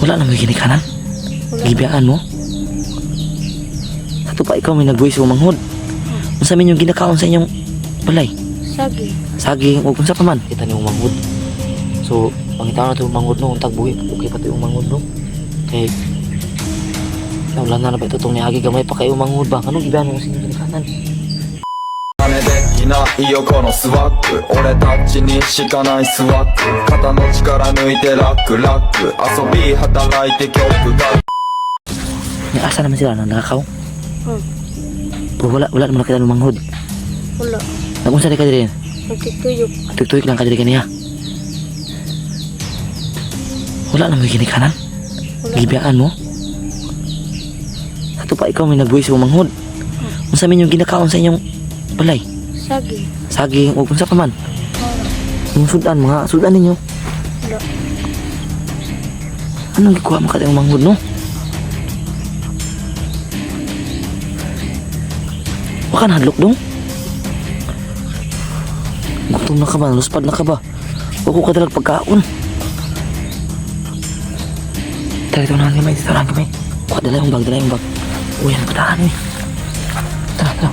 Wala na may ginikanan. Gibiyaan mo. Ato pa ikaw may nag-voice umanghod. Unsa man yung ginakaon sa inyong balay? Sagi. Saging o unsa pa man kita ni umanghod. So, pangitaw na ito umanghod no, untag buhi okay pa ito umanghod no. Kay wala na ba ito itong niagi gamay pa kayo umanghod ba? Anong gibiyaan mo sa inyong ginikanan? 真似できないよこのスワッグ俺たちにしかないスワッグ肩の力抜いてラックラック遊び働いて曲が Asa naman sila nang nakakaw? Pero wala naman kita lumanghod. Wala. Nagunsa di ka diri? Nagtituyok. Tuyok lang ka diri kaniya. Wala naman ginikanan. Gibiyaan mo. Ato pa ikaw may nag-voice umanghod. Unsa man yung ginakaon sa inyong balay? Sagi. Saging o unsa pa man. Yung sudan mga sudan ninyo. Wala. Anong gikuha mo kada umanghod no? Wa ka nahadlok dong? Gutom na ka ba? Luspad na ka ba? Huwag ko kadalag pagkaon. Tara, ito na lang gamay. Ito na lang gamay. Huwag dala yung bag. Uy, ano patahan eh. Tara.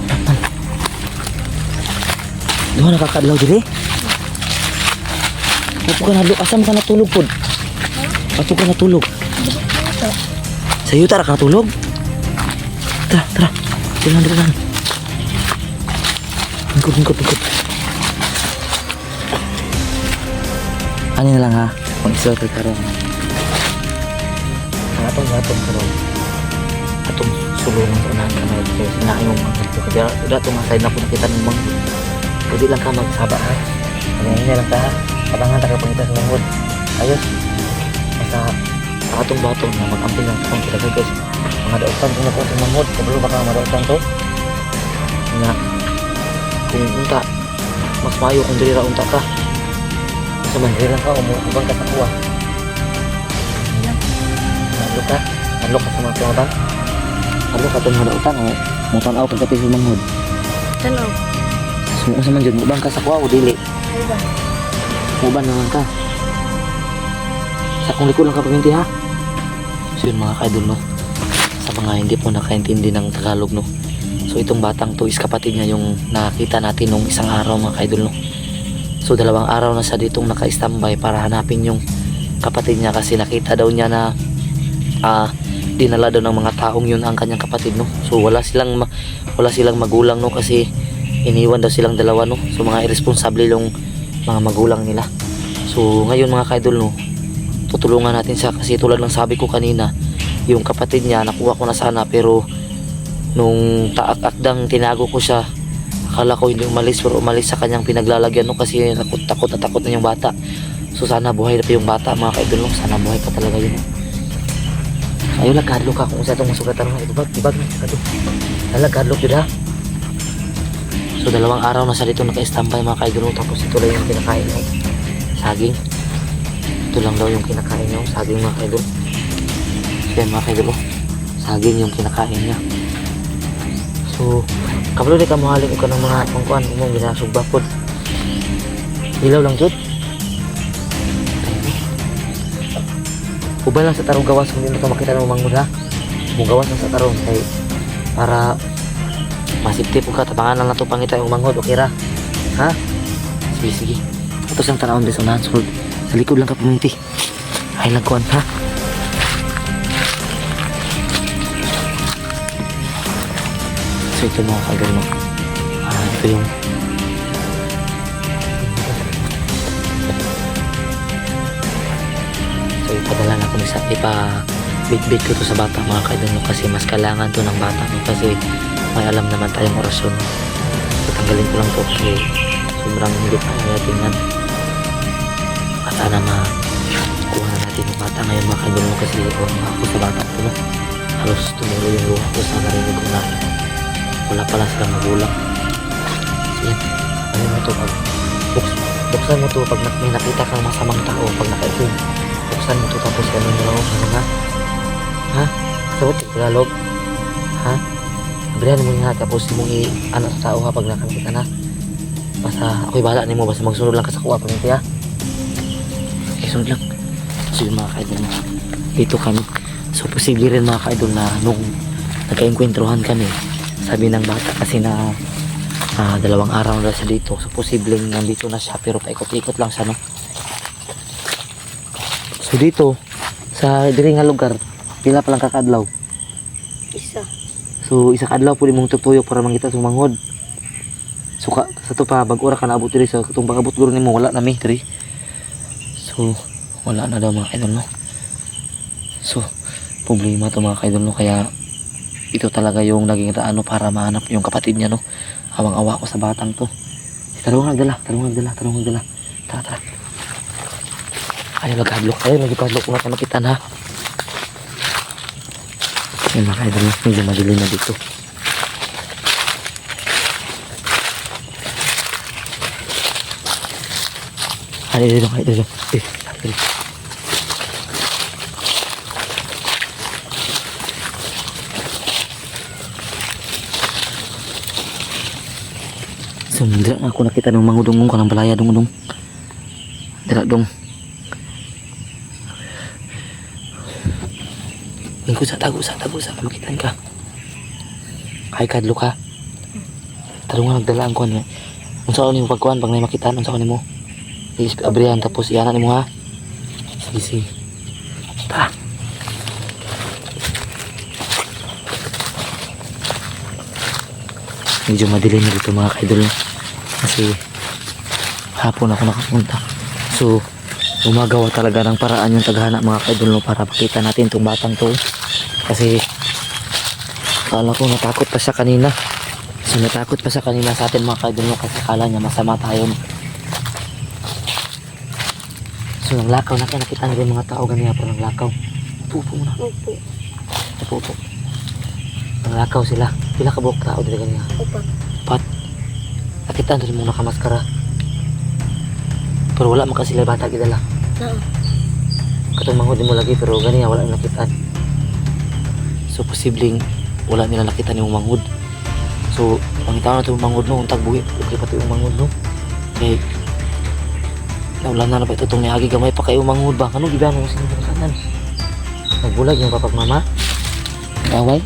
Doon nakakadlaw diri. Huwag ka nahadlok. Asam ka natulog pod? Ato ka natulog? Sa iyo tara ka natulog? Tara. Dilan. Lingkod. Ano na lang ha? Mag-isot ka rin. Ang atong karon. Atong sulungan sa unahan ka na. Kaya sinahin mo mga ito. Kaya udah itong aside na po nakita ng mga. Pwede lang ka magsaba ha. Panahin na lang ka ha. Kabangan ta ka pangita sa manghod. Ayos. Basta sa atong batong na mag-amping lang sa kong sila guys. Mga daotan kung nakuha sa manghod. Kabalo baka madaotan to. Nga. Kung unta, mas mayo kung diri ra unta ka. Sa mandiri lang ka, umubang ka sa kuha. Nadlok ka sa mga klabang. Nadlok ka itong hadautan o mutanaw kang kapis sa manghod. Tanaw. Sumuko sa man dyan, mubang ka sa kuha o dili. Iba. Muban naman ka. Sa kung likod lang ka paginti ha. So yun mga kaidol no. Sa mga hindi po nakaintindi ng Tagalog no. So itong batang to is kapatid niya yung nakita natin nung isang araw mga kaidol no. So 2 araw na siya ditong naka-standby para hanapin yung kapatid niya kasi nakita daw niya na dinala daw ng mga taong yun ang kanyang kapatid no. So wala silang magulang no kasi iniwan daw silang dalawa no. So mga irresponsible yung mga magulang nila. So ngayon mga kaidol no, tutulungan natin siya kasi tulad ng sabi ko kanina, yung kapatid niya nakuha ko na sana pero nung taak-akdang tinago ko siya, akala ko hindi umalis pero umalis sa kanyang pinaglalagyan no kasi takot na yung bata. So sana buhay na pa yung bata mga kaidol no, sana buhay pa talaga yun no. Ayun lang kadlok ka kung sa itong masugatan mo, ibag kadlok yun ha. So 2 araw na sa dito naka-standby mga kaidol no, tapos ito lang yung kinakain no, saging. Ito lang daw yung kinakain no, saging mga kaidol. Yan mga kaidol no, saging yung kinakain niya. So, kabalo di ka mahaling ka ng mga pangkuhan kung mong ginasugba po. Ilaw lang jud. Ubay lang sa tarong gawas kung hindi mo makita ng manghod ha. Kung gawas lang sa tarong kay para masipti po ka, tabangan lang na ito pangita yung manghod, okay ra? Ha? Sige. Ito siyang tanawang din sa unahan. So, sa likod lang ka pumunti. Ay lagkuhan ha. So ito mga kagano, ito yung so ipadala na ko ipa-bit ko to sa bata mga kagano kasi mas kailangan to ng bata no? Kasi may alam naman tayong orasyon no? So tanggalin ko lang to kasi sobrang hindi pa tingnan at sana makuha na natin yung bata ngayon mga kagano kasi ako sa bata ko no? Halos tumulo yung luha ko sa narinig ko na wala pala silang magulang. So yan, ano mo ito pag buksan mo ito pag may nakita kang masamang tao pag nakaitim, buksan mo ito tapos ganun mo lang ano nga ha? Sabot yung Tagalog ha? Abrihan mo nga tapos mong i-ano sa tao ha pag nakakita na basta ako'y bahala ni mo basta magsunod lang ka sa kuha pag hindi ha. Okay, sunod lang. So yun mga kaibigan mo dito kami. So posible rin mga ka-idol na nung nagkaengkwentrohan kami, sabi ng bata kasi na 2 araw na siya dito. So posibleng nandito na siya pero paikot-ikot lang siya, no? So dito sa diri nga lugar, pila pa lang kakadlaw. Isa. So isa kadlaw pud imong tutuyok para mangita sumanghod. So sa to pa bag-ora ka naabot diri sa katong pag-abot guro nimo wala na mi diri. So wala na daw mga kaidol, no? So problema to mga kaidol, no? Kaya ito talaga yung naging raano para mahanap yung kapatid niya, no? Awang-awa ko sa batang to. Tarong nagdala. Tara. Ayaw nagkadlok na tayo makitan, ha? Yan mga kaidol, medyo madilim na dito. Ano dito kaidol? Dito. So, dira nga ako nakita ng mangudong ko ng balaya dong. Dira dong. Mingko sa tago sa makitan ka. Ay kadlo ka. Tarong nga nagdalaan ko niya. Unsa ko nimo pagkuan pag may makitaan unsa ko nimo? Abrihan tapos iyanan nimo, ha. Sige. Tara. Medyo madilim na dito mga kaidol, kasi hapon ako nakapunta. So gumagawa talaga ng paraan yung taghana mga kaidol, no, para pakita natin itong batang to. Kasi kala ko natakot pa siya kanina. So natakot pa siya kanina sa atin mga kaidol, no, kasi kala niya masama tayo, no. So nanglakaw na kaya nakita nila yung mga tao ganyan pa nanglakaw. Upo muna. Upo. Nanglakaw sila. Pila ka buok tao dito ganyan. Pat. Nakita nila mong nakamaskara. Pero wala man kasi sila bata gidala. Oo. Katong manghod mo lagi pero ganyan wala nang nakitaan. So posibleng wala nila nakita ni yung manghod. So ang tao na ito yung manghod, no, untag buhi. Okay pa ito yung manghod, no. Okay. Naulan na pa ito itong nihagi gamay pa kayo manghod ba? Ano gibano mo sinong kanan? Nagbulag yung papag mama? Away?